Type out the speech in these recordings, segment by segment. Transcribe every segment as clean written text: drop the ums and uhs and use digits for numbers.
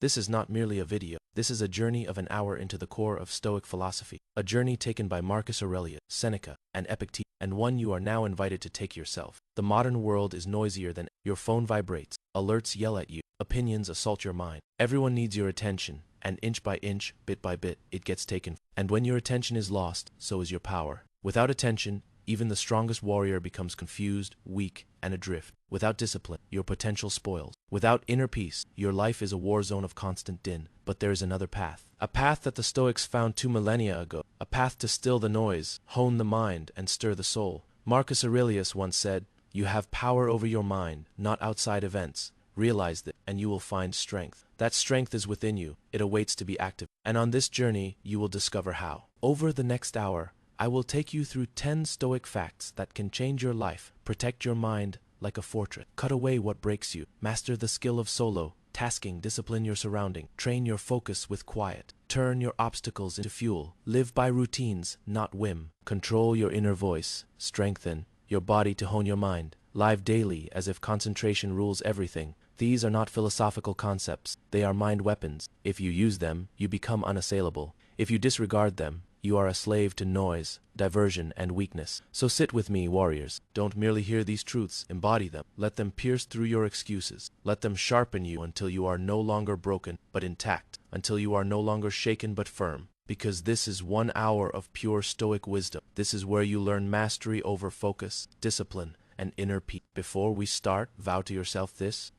This is not merely a video. This is a journey of an hour into the core of Stoic philosophy, a journey taken by Marcus Aurelius, Seneca, and Epictetus, and one you are now invited to take yourself. The modern world is noisier than your phone vibrates, alerts yell at you, opinions assault your mind. Everyone needs your attention, and inch by inch, bit by bit, it gets taken. And when your attention is lost, so is your power. Without attention, even the strongest warrior becomes confused, weak, and adrift. Without discipline, your potential spoils. Without inner peace, your life is a war zone of constant din. But there is another path. A path that the Stoics found 2 millennia ago. A path to still the noise, hone the mind, and stir the soul. Marcus Aurelius once said, "You have power over your mind, not outside events. Realize that, and you will find strength. That strength is within you. It awaits to be active. And on this journey, you will discover how." Over the next hour, I will take you through 10 Stoic facts that can change your life, protect your mind like a fortress, cut away what breaks you, master the skill of solo, tasking, discipline your surrounding, train your focus with quiet, turn your obstacles into fuel, live by routines, not whim, control your inner voice, strengthen your body to hone your mind, live daily as if concentration rules everything. These are not philosophical concepts, they are mind weapons. If you use them, you become unassailable. If you disregard them, you are a slave to noise, diversion, and weakness. So sit with me, warriors. Don't merely hear these truths, embody them. Let them pierce through your excuses. Let them sharpen you until you are no longer broken, but intact, until you are no longer shaken but firm. Because this is 1 hour of pure Stoic wisdom. This is where you learn mastery over focus, discipline, and inner peace. Before we start, vow to yourself this,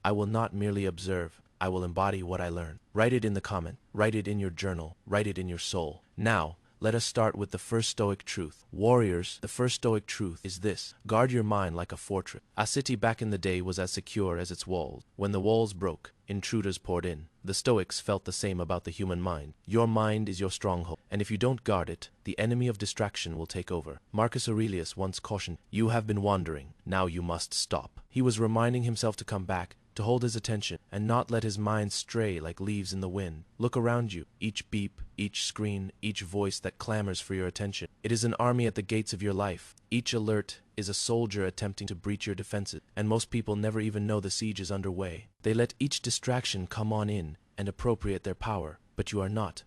I will not merely observe, I will embody what I learn. Write it in the comment, write it in your journal, write it in your soul. Now, let us start with the first Stoic truth. Warriors, the first Stoic truth is this: guard your mind like a fortress. A city back in the day was as secure as its walls. When the walls broke, intruders poured in. The Stoics felt the same about the human mind. Your mind is your stronghold, and if you don't guard it, the enemy of distraction will take over. Marcus Aurelius once cautioned, "You have been wandering, now you must stop." He was reminding himself to come back, to hold his attention, and not let his mind stray like leaves in the wind. Look around you, each beep, each screen, each voice that clamors for your attention. It is an army at the gates of your life. Each alert is a soldier attempting to breach your defenses, and most people never even know the siege is underway. They let each distraction come on in and appropriate their power. But you are not.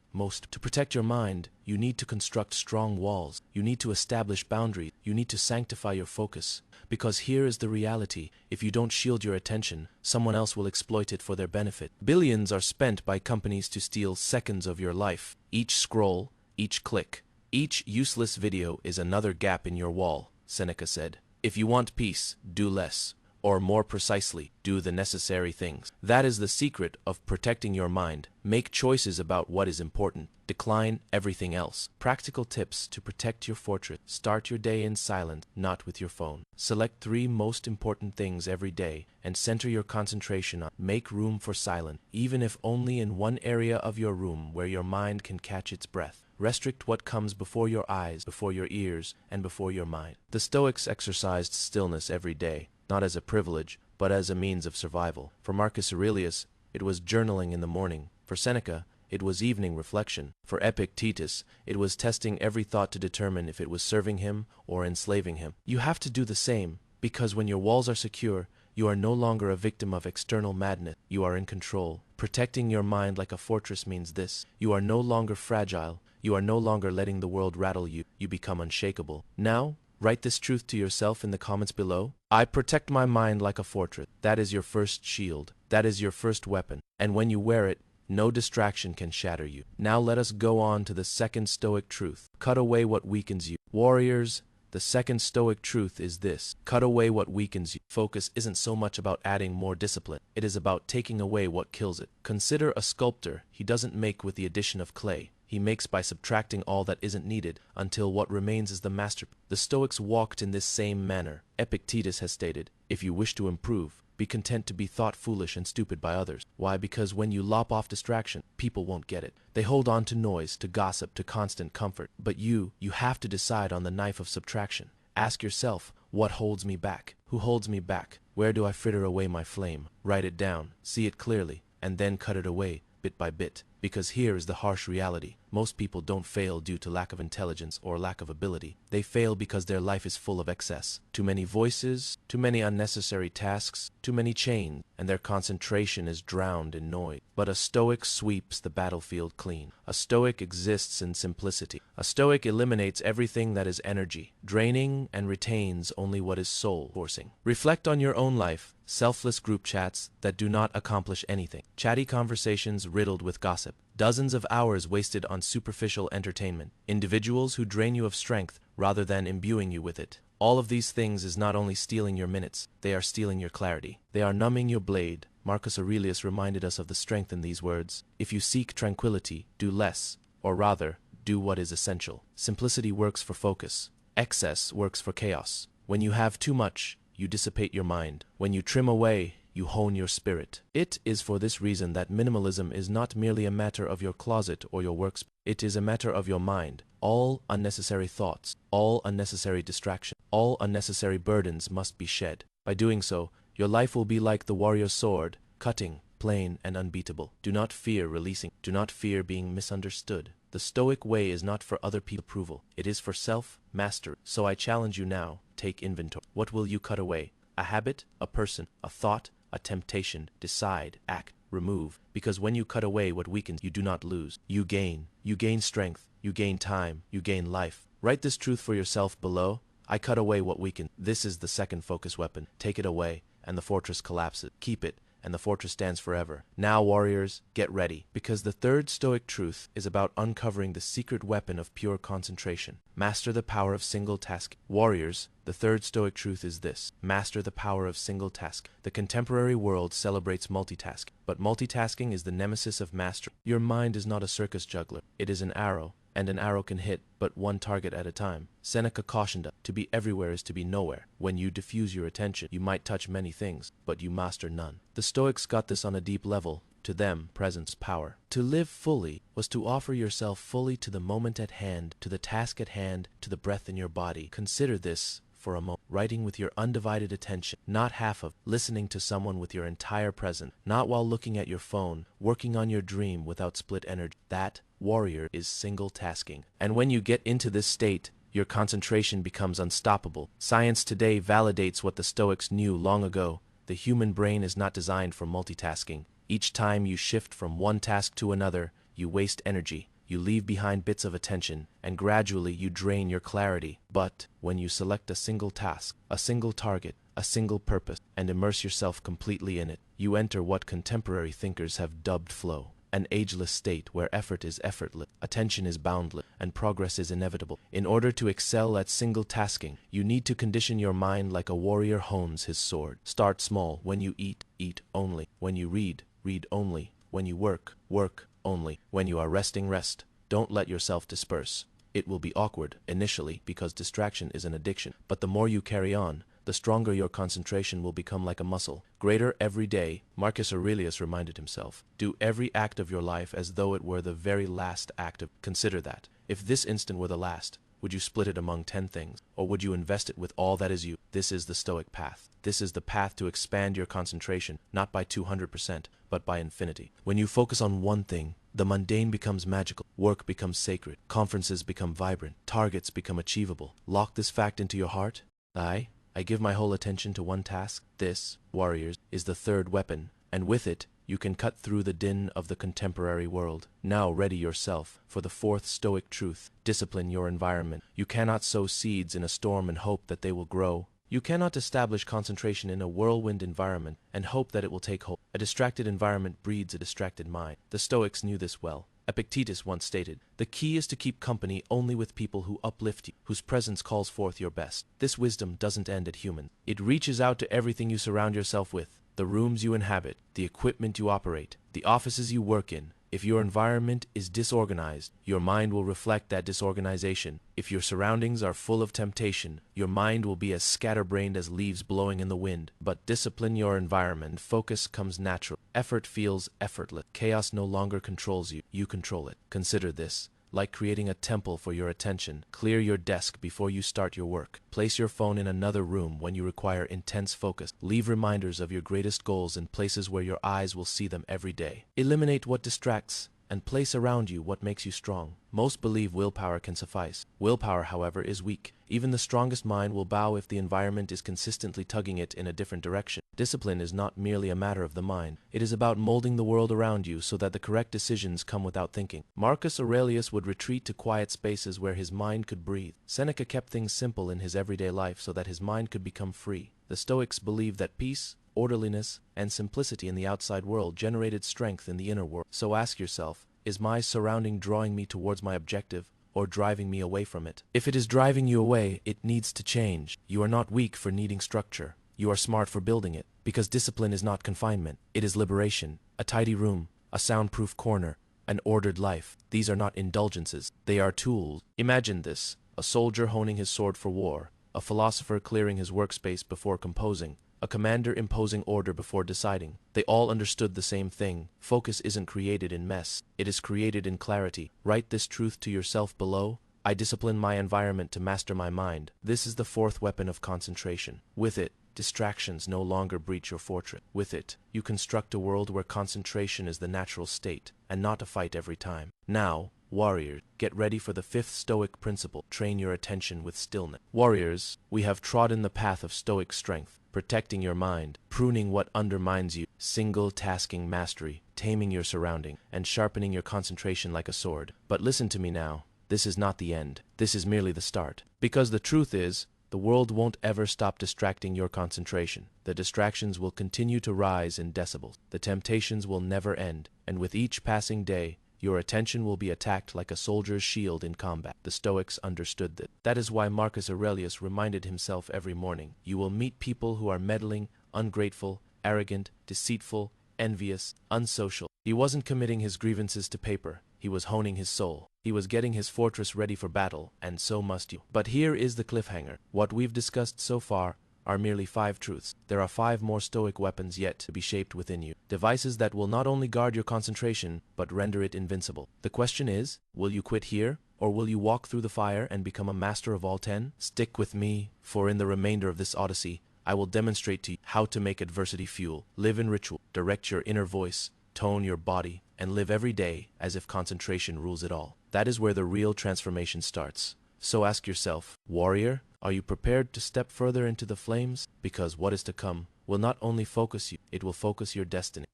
To protect your mind, you need to construct strong walls. You need to establish boundaries. You need to sanctify your focus. Because here is the reality: if you don't shield your attention, someone else will exploit it for their benefit. Billions are spent by companies to steal seconds of your life. Each scroll, each click, each useless video is another gap in your wall, Seneca said. If you want peace, do less. Or more precisely, do the necessary things. That is the secret of protecting your mind. Make choices about what is important. Decline everything else. Practical tips to protect your fortress. Start your day in silence, not with your phone. Select 3 most important things every day and center your concentration on. Make room for silence, even if only in one area of your room where your mind can catch its breath. Restrict what comes before your eyes, before your ears, and before your mind. The Stoics exercised stillness every day, not as a privilege, but as a means of survival. For Marcus Aurelius, it was journaling in the morning. For Seneca, it was evening reflection. For Epictetus, it was testing every thought to determine if it was serving him or enslaving him. You have to do the same, because when your walls are secure, you are no longer a victim of external madness. You are in control. Protecting your mind like a fortress means this: you are no longer fragile. You are no longer letting the world rattle you. You become unshakable. Now, write this truth to yourself in the comments below. I protect my mind like a fortress. That is your first shield. That is your first weapon. And when you wear it, no distraction can shatter you. Now let us go on to the second Stoic truth. Cut away what weakens you. Warriors, the second Stoic truth is this: cut away what weakens you. Focus isn't so much about adding more discipline. It is about taking away what kills it. Consider a sculptor. He doesn't make with the addition of clay. He makes by subtracting all that isn't needed, until what remains is the masterpiece. The Stoics walked in this same manner. Epictetus has stated, "If you wish to improve, be content to be thought foolish and stupid by others." Why? Because when you lop off distraction, people won't get it. They hold on to noise, to gossip, to constant comfort. But you have to decide on the knife of subtraction. Ask yourself, what holds me back? Who holds me back? Where do I fritter away my flame? Write it down, see it clearly, and then cut it away. bit by bit. Because here is the harsh reality. Most people don't fail due to lack of intelligence or lack of ability. They fail because their life is full of excess. Too many voices, too many unnecessary tasks, too many chains, and their concentration is drowned in noise. But a Stoic sweeps the battlefield clean. A Stoic exists in simplicity. A Stoic eliminates everything that is energy, draining, and retains only what is soul-forcing. Reflect on your own life. Selfless group chats that do not accomplish anything. Chatty conversations riddled with gossip. Dozens of hours wasted on superficial entertainment. Individuals who drain you of strength rather than imbuing you with it. All of these things is not only stealing your minutes, they are stealing your clarity. They are numbing your blade. Marcus Aurelius reminded us of the strength in these words. If you seek tranquility, do less, or rather, do what is essential. Simplicity works for focus. Excess works for chaos. When you have too much, you dissipate your mind. When you trim away, you hone your spirit. It is for this reason that minimalism is not merely a matter of your closet or your workspace. It is a matter of your mind. All unnecessary thoughts, all unnecessary distraction, all unnecessary burdens must be shed. By doing so, your life will be like the warrior's sword, cutting, plain, and unbeatable. Do not fear releasing. Do not fear being misunderstood. The Stoic way is not for other people's approval. It is for self-mastery. So I challenge you now, take inventory. What will you cut away? A habit, a person, a thought, a temptation. Decide, act, remove. Because when you cut away what weakens, you do not lose. You gain. You gain strength. You gain time. You gain life. Write this truth for yourself below. I cut away what weakens. This is the second focus weapon. Take it away, and the fortress collapses. Keep it, and the fortress stands forever. Now, warriors, get ready, because the third Stoic truth is about uncovering the secret weapon of pure concentration. Master the power of single task. Warriors, the third Stoic truth is this. Master the power of single task. The contemporary world celebrates multitasking, but multitasking is the nemesis of mastery. Your mind is not a circus juggler. It is an arrow, and an arrow can hit but one target at a time. Seneca cautioned us, to be everywhere is to be nowhere. When you diffuse your attention, you might touch many things, but you master none. The Stoics got this on a deep level. To them, presence power. To live fully was to offer yourself fully to the moment at hand, to the task at hand, to the breath in your body. Consider this for a moment. Writing with your undivided attention, not half of, listening to someone with your entire presence, not while looking at your phone, working on your dream without split energy. That, warrior, is single tasking. And when you get into this state, your concentration becomes unstoppable. Science today validates what the Stoics knew long ago. The human brain is not designed for multitasking. Each time you shift from one task to another, you waste energy. You leave behind bits of attention, and gradually you drain your clarity. But when you select a single task, a single target, a single purpose, and immerse yourself completely in it, you enter what contemporary thinkers have dubbed flow. An ageless state where effort is effortless, attention is boundless, and progress is inevitable. In order to excel at single tasking, you need to condition your mind like a warrior hones his sword. Start small. When you eat, eat only. When you read, read only. When you work, work only. When you are resting, rest. Don't let yourself disperse. It will be awkward initially because distraction is an addiction, but the more you carry on, the stronger your concentration will become like a muscle. Greater every day, Marcus Aurelius reminded himself. Do every act of your life as though it were the very last act of. Consider that. If this instant were the last, would you split it among 10 things, or would you invest it with all that is you? This is the Stoic path. This is the path to expand your concentration, not by 200%, but by infinity. When you focus on one thing, the mundane becomes magical, work becomes sacred, conferences become vibrant, targets become achievable. Lock this fact into your heart. I give my whole attention to one task. This, warriors, is the third weapon, and with it, you can cut through the din of the contemporary world. Now ready yourself for the fourth Stoic truth. Discipline your environment. You cannot sow seeds in a storm and hope that they will grow. You cannot establish concentration in a whirlwind environment and hope that it will take hold. A distracted environment breeds a distracted mind. The Stoics knew this well. Epictetus once stated, "The key is to keep company only with people who uplift you, whose presence calls forth your best." This wisdom doesn't end at human. It reaches out to everything you surround yourself with, the rooms you inhabit, the equipment you operate, the offices you work in. If your environment is disorganized, your mind will reflect that disorganization. If your surroundings are full of temptation, your mind will be as scatterbrained as leaves blowing in the wind. But discipline your environment, focus comes natural. Effort feels effortless. Chaos no longer controls you. You control it. Consider this. like creating a temple for your attention. Clear your desk before you start your work. Place your phone in another room when you require intense focus. Leave reminders of your greatest goals in places where your eyes will see them every day. Eliminate what distracts and place around you what makes you strong. Most believe willpower can suffice. Willpower, however, is weak. Even the strongest mind will bow if the environment is consistently tugging it in a different direction. Discipline is not merely a matter of the mind. It is about molding the world around you so that the correct decisions come without thinking. Marcus Aurelius would retreat to quiet spaces where his mind could breathe. Seneca kept things simple in his everyday life so that his mind could become free. The Stoics believed that peace, orderliness, and simplicity in the outside world generated strength in the inner world. So ask yourself, is my surrounding drawing me towards my objective or driving me away from it? If it is driving you away, it needs to change. You are not weak for needing structure. You are smart for building it, because discipline is not confinement. It is liberation, a tidy room, a soundproof corner, an ordered life. These are not indulgences. They are tools. Imagine this: a soldier honing his sword for war, a philosopher clearing his workspace before composing, a commander imposing order before deciding. They all understood the same thing. Focus isn't created in mess. It is created in clarity. Write this truth to yourself below. I discipline my environment to master my mind. This is the fourth weapon of concentration. With it, distractions no longer breach your fortress. With it, you construct a world where concentration is the natural state, and not a fight every time. Now, warriors, get ready for the fifth Stoic principle: train your attention with stillness. Warriors, we have trodden the path of Stoic strength, protecting your mind, pruning what undermines you, single-tasking mastery, taming your surrounding, and sharpening your concentration like a sword. But listen to me now. This is not the end. This is merely the start. Because the truth is, the world won't ever stop distracting your concentration. The distractions will continue to rise in decibels. The temptations will never end, and with each passing day, your attention will be attacked like a soldier's shield in combat. The Stoics understood this. That is why Marcus Aurelius reminded himself every morning: you will meet people who are meddling, ungrateful, arrogant, deceitful, envious, unsocial. He wasn't committing his grievances to paper. He was honing his soul. He was getting his fortress ready for battle, and so must you. But here is the cliffhanger. What we've discussed so far are merely 5 truths. There are 5 more Stoic weapons yet to be shaped within you. Devices that will not only guard your concentration, but render it invincible. The question is, will you quit here, or will you walk through the fire and become a master of all 10? Stick with me, for in the remainder of this odyssey, I will demonstrate to you how to make adversity fuel. Live in ritual, direct your inner voice, tone your body, and live every day as if concentration rules it all. That is where the real transformation starts. So ask yourself, warrior, are you prepared to step further into the flames? Because what is to come will not only focus you, it will focus your destiny.